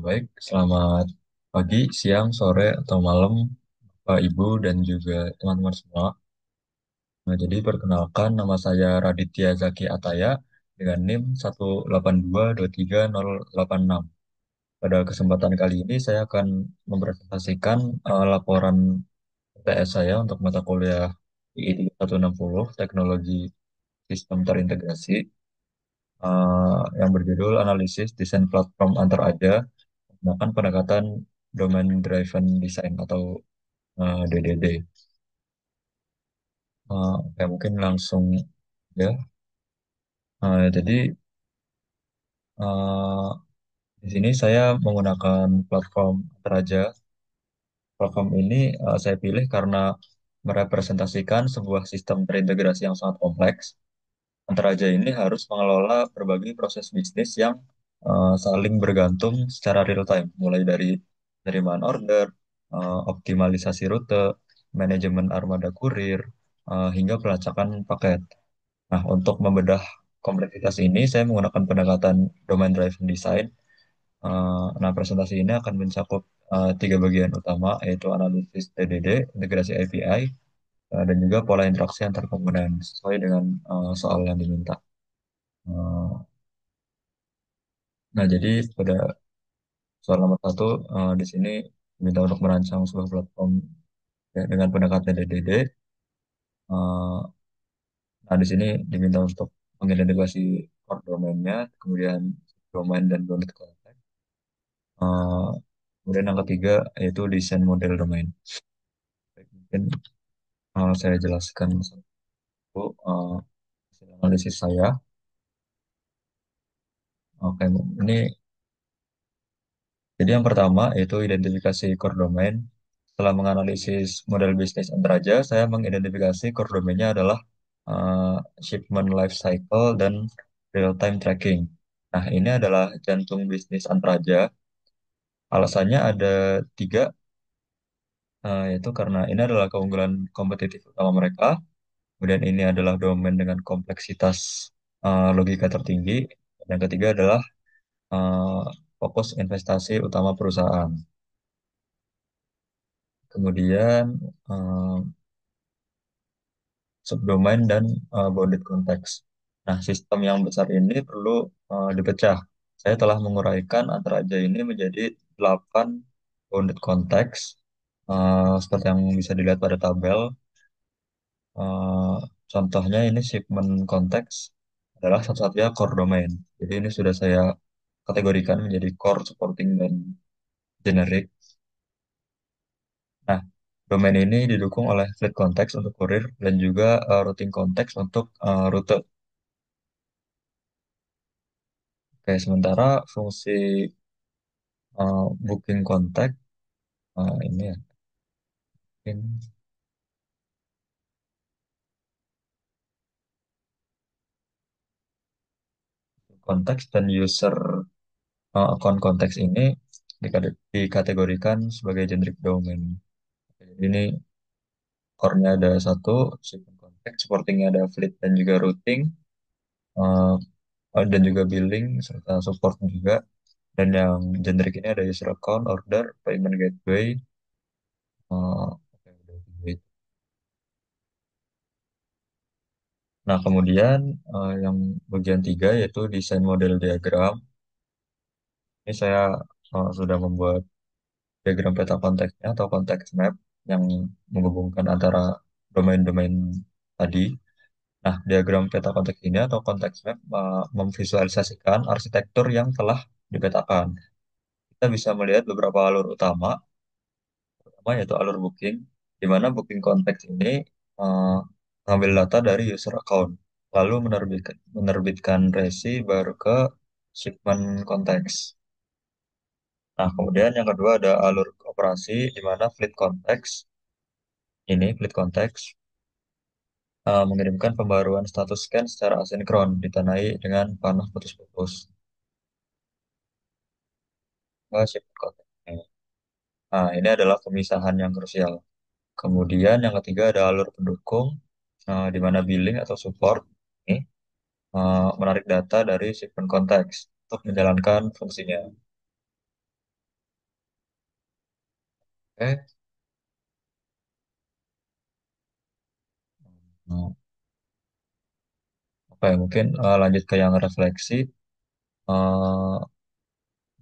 Baik, selamat pagi, siang, sore, atau malam, Pak Ibu, dan juga teman-teman semua. Nah, jadi perkenalkan, nama saya Raditya Zaki Ataya dengan NIM 182230086. Pada kesempatan kali ini, saya akan mempresentasikan laporan TS saya untuk mata kuliah II 3160, Teknologi Sistem Terintegrasi, yang berjudul Analisis Desain Platform Antar Aja menggunakan pendekatan Domain Driven Design atau DDD. Oke, mungkin langsung ya. Jadi eh, di sini saya menggunakan platform Teraja. Platform ini saya pilih karena merepresentasikan sebuah sistem terintegrasi yang sangat kompleks. Teraja ini harus mengelola berbagai proses bisnis yang saling bergantung secara real time, mulai dari penerimaan order, optimalisasi rute, manajemen armada kurir, hingga pelacakan paket. Nah, untuk membedah kompleksitas ini, saya menggunakan pendekatan domain driven design. Nah, presentasi ini akan mencakup tiga bagian utama, yaitu analisis TDD, integrasi API, dan juga pola interaksi antar komponen sesuai dengan soal yang diminta. Eh, nah, jadi pada soal nomor satu, di sini diminta untuk merancang sebuah platform ya, dengan pendekatan TDD. Eh, nah, di sini diminta untuk mengidentifikasi core domainnya, kemudian domain dan bounded context. Eh, Kemudian yang ketiga yaitu desain model domain. Baik, mungkin saya jelaskan satu hasil analisis saya. Oke, ini jadi yang pertama yaitu identifikasi core domain. Setelah menganalisis model bisnis Antaraja, saya mengidentifikasi core domainnya adalah eh, shipment life cycle dan real time tracking. Nah, ini adalah jantung bisnis Antaraja. Alasannya ada tiga, yaitu karena ini adalah keunggulan kompetitif utama mereka. Kemudian ini adalah domain dengan kompleksitas logika tertinggi. Dan yang ketiga adalah eh, fokus investasi utama perusahaan. Kemudian eh, subdomain dan bounded context. Nah, sistem yang besar ini perlu dipecah. Saya telah menguraikan antara aja ini menjadi 8 bounded context. Seperti yang bisa dilihat pada tabel. Eh, Contohnya ini shipment context adalah satu-satunya core domain. Jadi ini sudah saya kategorikan menjadi core, supporting, dan generic. Nah, domain ini didukung oleh fleet context untuk kurir dan juga routing context untuk rute. Oke, sementara fungsi booking contact ini ya, mungkin konteks dan user account konteks ini dikategorikan sebagai generic domain. Jadi ini core-nya ada satu, shipping contact, supporting-nya ada fleet dan juga routing, uh, dan juga billing serta support juga. Dan yang generic ini ada user account, order, payment gateway. Oke, udah tiga itu. Nah, kemudian yang bagian tiga yaitu desain model diagram. Ini saya sudah membuat diagram peta konteksnya atau konteks map yang menghubungkan antara domain-domain tadi. Nah, diagram peta konteks ini atau konteks map memvisualisasikan arsitektur yang telah dipetakan. Kita bisa melihat beberapa alur utama, pertama yaitu alur booking, di mana booking konteks ini eh, mengambil data dari user account, lalu menerbitkan resi baru ke shipment konteks. Nah, kemudian yang kedua ada alur operasi di mana fleet context ini fleet context mengirimkan pembaruan status scan secara asinkron ditandai dengan panah putus-putus ke shipment context. Nah, ini adalah pemisahan yang krusial. Kemudian yang ketiga ada alur pendukung di mana billing atau support ini menarik data dari shipment context untuk menjalankan fungsinya. Oke. Nah, apa ya, mungkin lanjut ke yang refleksi. Eh,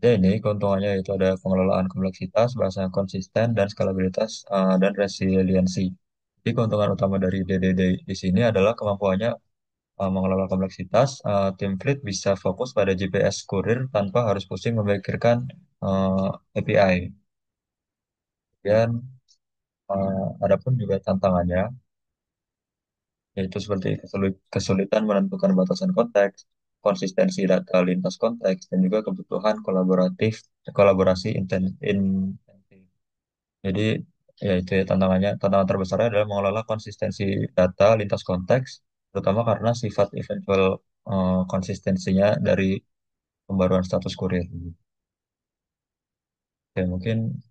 Ya ini keuntungannya itu ada pengelolaan kompleksitas, bahasa yang konsisten, dan skalabilitas dan resiliensi. Jadi keuntungan utama dari DDD di sini adalah kemampuannya mengelola kompleksitas. Tim Fleet bisa fokus pada GPS kurir tanpa harus pusing memikirkan API. Dan adapun juga tantangannya, yaitu seperti kesulitan menentukan batasan konteks, konsistensi data lintas konteks, dan juga kebutuhan kolaborasi intensif. Jadi ya itu ya tantangannya. Tantangan terbesarnya adalah mengelola konsistensi data lintas konteks, terutama karena sifat eventual konsistensinya dari pembaruan status kurir. Ya mungkin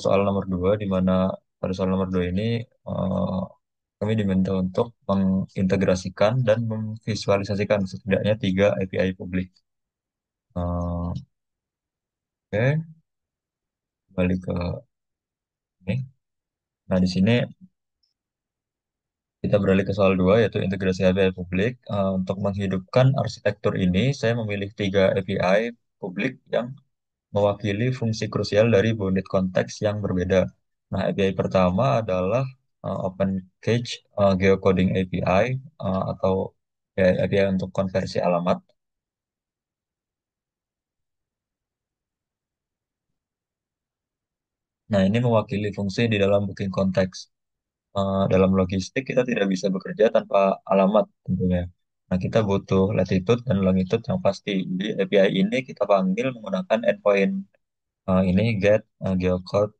soal nomor dua, di mana pada soal nomor dua ini eh, kami diminta untuk mengintegrasikan dan memvisualisasikan setidaknya tiga API publik. Oke, balik ke ini. Nah, di sini kita beralih ke soal dua, yaitu integrasi API publik. Untuk menghidupkan arsitektur ini, saya memilih tiga API publik yang mewakili fungsi krusial dari unit konteks yang berbeda. Nah, API pertama adalah Open Cage Geocoding API atau ya, API untuk konversi alamat. Nah, ini mewakili fungsi di dalam booking konteks. Dalam logistik kita tidak bisa bekerja tanpa alamat tentunya. Nah, kita butuh latitude dan longitude yang pasti. Jadi API ini kita panggil menggunakan endpoint ini get geocode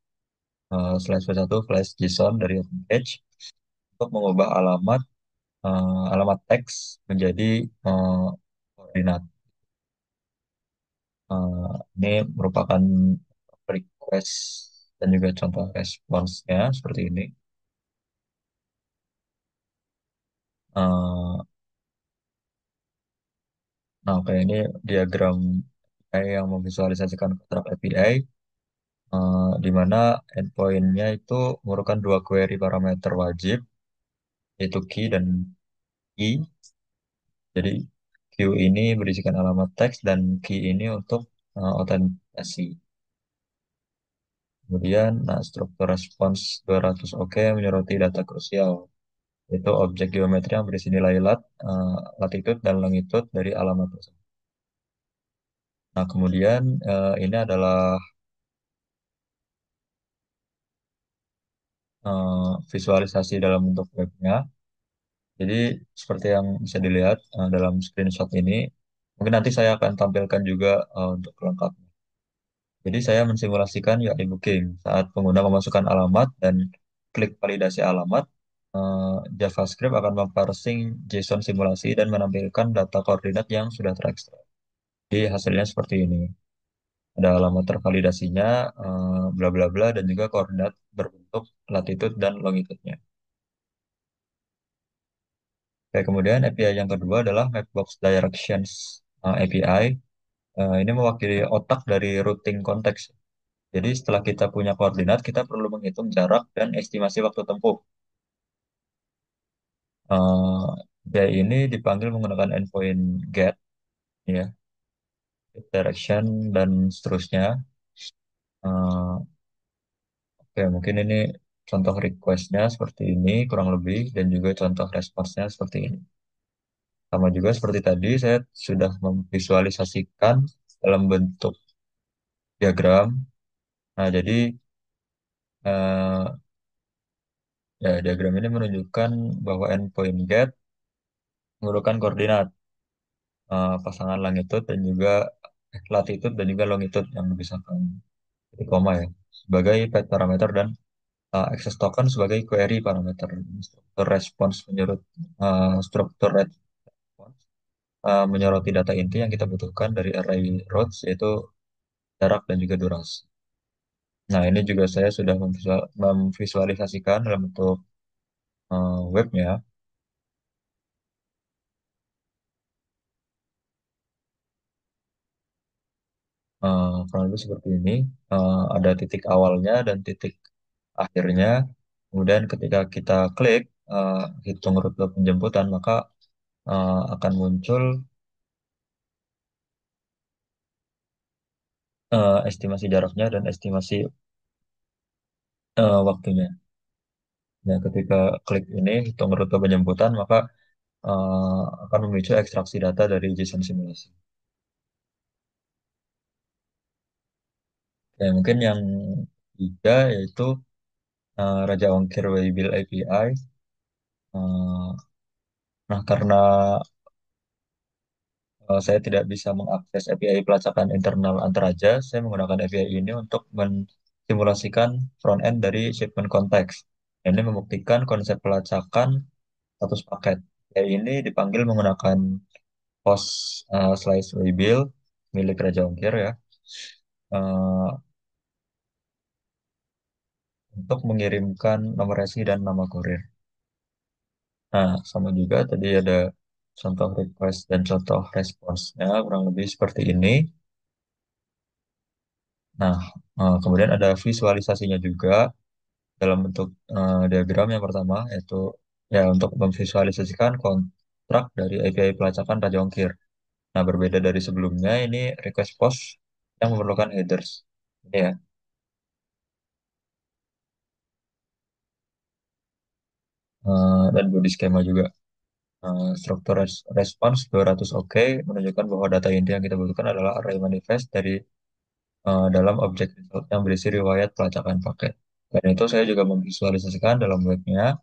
/v1 flash JSON dari OpenCage untuk mengubah alamat teks menjadi eh, koordinat. Ini merupakan request dan juga contoh responsnya seperti ini. Eh, Nah, kayak ini diagram API yang memvisualisasikan kontrak API, di mana endpoint-nya itu merupakan dua query parameter wajib, yaitu key dan key. Jadi, queue ini berisikan alamat teks dan key ini untuk autentikasi. Kemudian, nah, struktur respons 200 oke menyoroti data krusial, yaitu objek geometri yang berisi nilai latitude dan longitude dari alamat tersebut. Nah, kemudian ini adalah visualisasi dalam bentuk webnya. Jadi seperti yang bisa dilihat dalam screenshot ini, mungkin nanti saya akan tampilkan juga untuk kelengkapan. Jadi saya mensimulasikan UI booking saat pengguna memasukkan alamat dan klik validasi alamat, JavaScript akan memparsing JSON simulasi dan menampilkan data koordinat yang sudah terekstrak. Jadi hasilnya seperti ini. Ada alamat tervalidasinya, bla bla bla, dan juga koordinat berbentuk latitude dan longitude-nya. Oke, kemudian API yang kedua adalah Mapbox Directions API. Ini mewakili otak dari routing konteks. Jadi setelah kita punya koordinat, kita perlu menghitung jarak dan estimasi waktu tempuh. API ini dipanggil menggunakan endpoint get, ya, get direction dan seterusnya. Eh, Oke, mungkin ini contoh requestnya seperti ini kurang lebih dan juga contoh responsnya seperti ini. Sama juga seperti tadi, saya sudah memvisualisasikan dalam bentuk diagram. Nah, jadi eh, ya diagram ini menunjukkan bahwa endpoint get merupakan koordinat pasangan longitude dan juga latitude dan juga longitude yang dipisahkan di koma ya sebagai path parameter dan access token sebagai query parameter. Struktur response struktur response menyoroti data inti yang kita butuhkan dari array rows, yaitu jarak dan juga durasi. Nah, ini juga saya sudah memvisualisasikan dalam bentuk webnya. kurang lebih seperti ini. Ada titik awalnya dan titik akhirnya. Kemudian ketika kita klik hitung rute penjemputan, maka akan muncul estimasi jaraknya dan estimasi waktunya. Nah, ketika klik ini hitung rute penjemputan, maka akan memicu ekstraksi data dari JSON simulasi. Ya, mungkin yang tiga yaitu Raja Ongkir Waybill API. Eh, nah, karena saya tidak bisa mengakses API pelacakan internal antar raja, saya menggunakan API ini untuk mensimulasikan front end dari shipment context. Ini membuktikan konsep pelacakan status paket. API ini dipanggil menggunakan host slice waybill milik Raja Ongkir ya, eh, untuk mengirimkan nomor resi dan nama kurir. Nah, sama juga tadi ada contoh request dan contoh response-nya kurang lebih seperti ini. Nah, kemudian ada visualisasinya juga dalam bentuk diagram yang pertama, yaitu ya untuk memvisualisasikan kontrak dari API pelacakan Raja Ongkir. Nah, berbeda dari sebelumnya, ini request post yang memerlukan headers. Ini ya, dan body schema juga. Struktur response 200 oke menunjukkan bahwa data inti yang kita butuhkan adalah array manifest dari dalam objek result yang berisi riwayat pelacakan paket. Dan itu saya juga memvisualisasikan dalam webnya,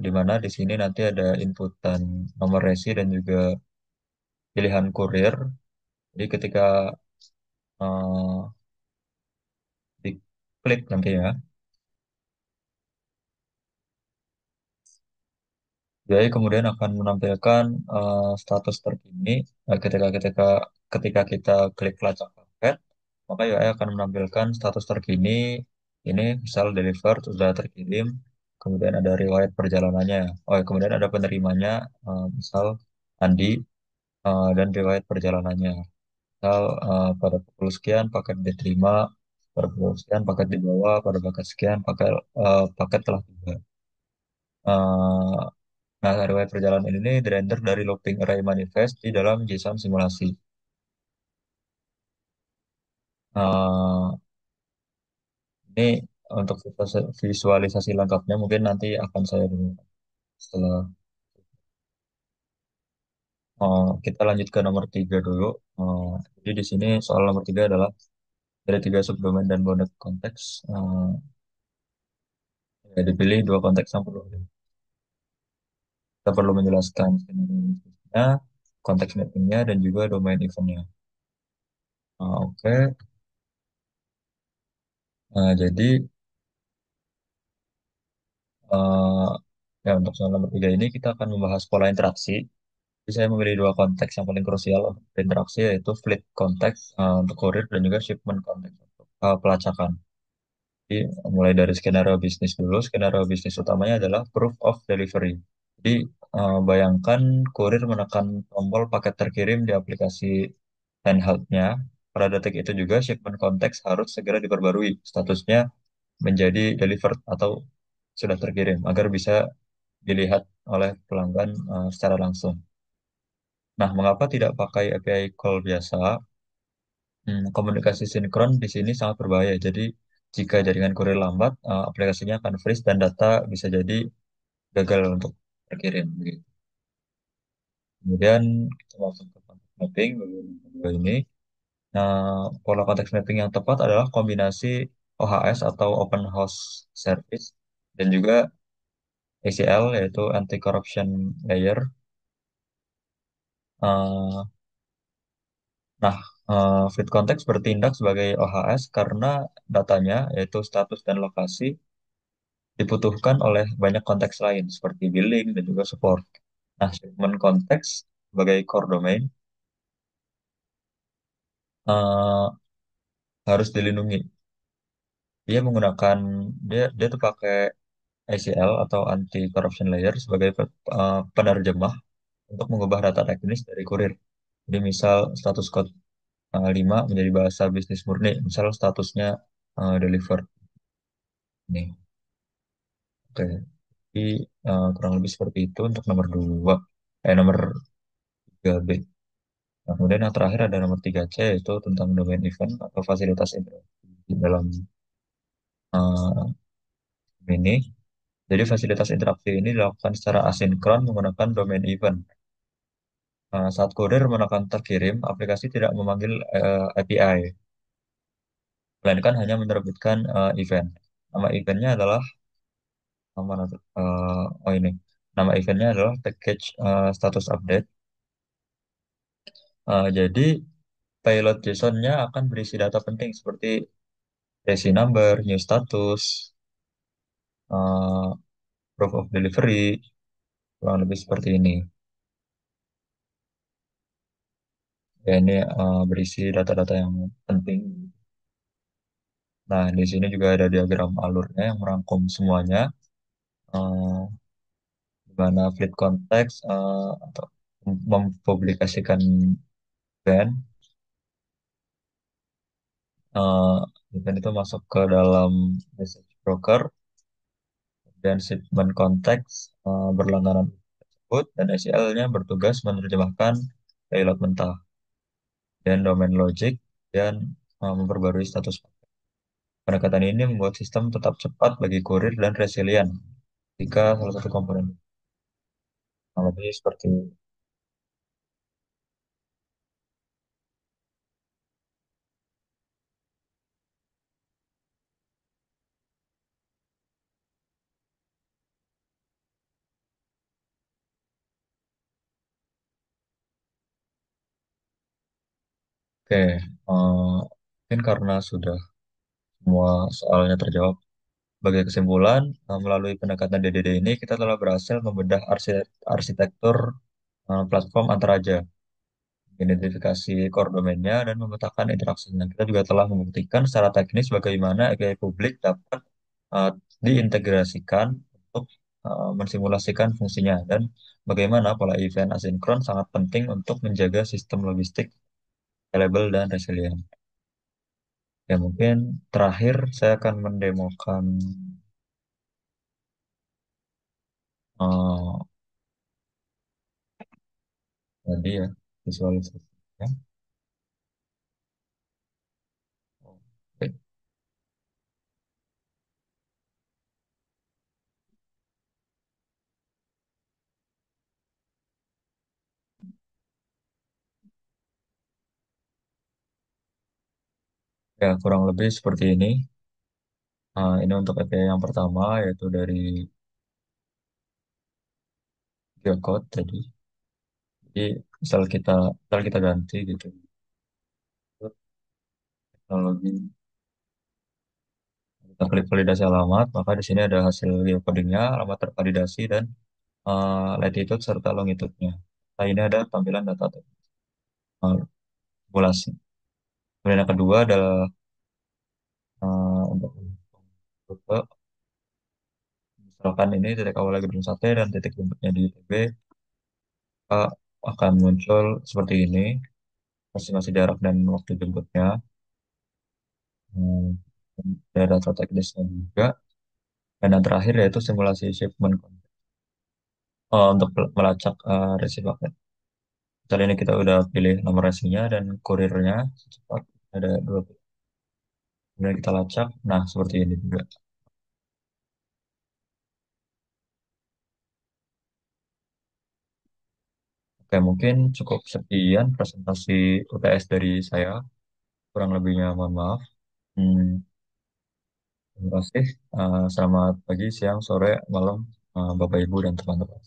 di mana di sini nanti ada inputan nomor resi dan juga pilihan kurir. Jadi ketika uh, diklik nanti ya, jadi kemudian akan menampilkan status terkini. Ketika ketika ketika kita klik pelacak paket, maka UI akan menampilkan status terkini. Ini misal deliver sudah terkirim, kemudian ada riwayat perjalanannya. Oh, ya, kemudian ada penerimanya, misal Andi, dan riwayat perjalanannya. Misal pada pukul sekian paket diterima, pada pukul sekian paket dibawa, pada paket sekian paket telah tiba. Eh, Nah, riwayat perjalanan ini dirender dari looping array manifest di dalam JSON simulasi. Eh, ini untuk visualisasi lengkapnya mungkin nanti akan saya dulu setelah kita lanjut ke nomor tiga dulu. Jadi di sini soal nomor tiga adalah dari tiga subdomain dan bounded konteks. Ya, dipilih dua konteks yang perlu. Kita perlu menjelaskan skenario konteks mappingnya, dan juga domain eventnya. Oke. Jadi eh, ya untuk soal nomor tiga ini kita akan membahas pola interaksi. Jadi saya memilih dua konteks yang paling krusial untuk interaksi, yaitu fleet konteks untuk kurir dan juga shipment konteks untuk pelacakan. Jadi mulai dari skenario bisnis dulu. Skenario bisnis utamanya adalah proof of delivery. Jadi bayangkan kurir menekan tombol paket terkirim di aplikasi handheldnya. Pada detik itu juga shipment konteks harus segera diperbarui statusnya menjadi delivered atau sudah terkirim agar bisa dilihat oleh pelanggan secara langsung. Nah, mengapa tidak pakai API call biasa? Komunikasi sinkron di sini sangat berbahaya. Jadi, jika jaringan kurir lambat, aplikasinya akan freeze dan data bisa jadi gagal untuk terkirim. Begitu. Kemudian kita masuk ke konteks mapping bagian kedua ini. Nah, pola konteks mapping yang tepat adalah kombinasi OHS atau Open House Service dan juga ACL yaitu Anti Corruption Layer. Eh, Nah, feed context bertindak sebagai OHS karena datanya, yaitu status dan lokasi, dibutuhkan oleh banyak konteks lain, seperti billing dan juga support. Nah, segmen konteks sebagai core domain eh, harus dilindungi. Dia menggunakan, dia tuh pakai ACL atau Anti Corruption Layer sebagai penerjemah untuk mengubah data teknis dari kurir. Jadi misal status code lima menjadi bahasa bisnis murni, misal statusnya delivered nih. Oke, jadi kurang lebih seperti itu untuk nomor dua, nomor tiga B. Nah, kemudian yang terakhir ada nomor tiga C, yaitu tentang domain event atau fasilitas interaksi di dalam eh, ini. Jadi fasilitas interaksi ini dilakukan secara asinkron menggunakan domain event. Saat kurir menekan terkirim, aplikasi tidak memanggil API, melainkan hanya menerbitkan event. Nama eventnya adalah nama oh ini. Nama eventnya adalah package status update. Jadi payload JSON-nya akan berisi data penting seperti resi number, new status, eh, proof of delivery, kurang lebih seperti ini. Ya, ini berisi data-data yang penting. Nah, di sini juga ada diagram alurnya yang merangkum semuanya, eh, di mana fleet context atau mempublikasikan event, eh, event itu masuk ke dalam message broker, dan shipment context berlangganan tersebut, dan SEL-nya bertugas menerjemahkan payload mentah dan domain logic dan memperbarui status. Pendekatan ini membuat sistem tetap cepat bagi kurir dan resilient jika salah satu komponen lebih seperti oke, mungkin karena sudah semua soalnya terjawab. Sebagai kesimpulan, melalui pendekatan DDD ini kita telah berhasil membedah arsitektur platform antaraja, identifikasi core domainnya, dan memetakan interaksinya. Kita juga telah membuktikan secara teknis bagaimana API publik dapat uh, diintegrasikan untuk mensimulasikan fungsinya, dan bagaimana pola event asinkron sangat penting untuk menjaga sistem logistik scalable dan resilient. Ya, mungkin terakhir saya akan mendemokan uh, tadi ya visualisasinya. Oke. Ya, kurang lebih seperti ini. Ini untuk API yang pertama, yaitu dari Geocode tadi. Jadi misal kita ganti gitu teknologi, kita klik validasi alamat, maka di sini ada hasil geocodingnya, alamat tervalidasi, dan latitude serta longitude-nya. Nah, ini ada tampilan data simulasi. Kemudian yang kedua adalah untuk rute. Misalkan ini titik awalnya Gedung Sate dan titik jemputnya di ITB, maka akan muncul seperti ini, estimasi jarak dan waktu jemputnya. Hmm, Ada data teknisnya juga. Dan yang terakhir yaitu simulasi shipment untuk melacak resi paket. Kali ini kita udah pilih nomor resinya dan kurirnya secepat. Ada dua pilihan. Kemudian kita lacak. Nah, seperti ini juga. Oke, mungkin cukup sekian presentasi UTS dari saya. Kurang lebihnya mohon maaf. Hmm, Terima kasih. Selamat pagi, siang, sore, malam, Bapak Ibu dan teman-teman.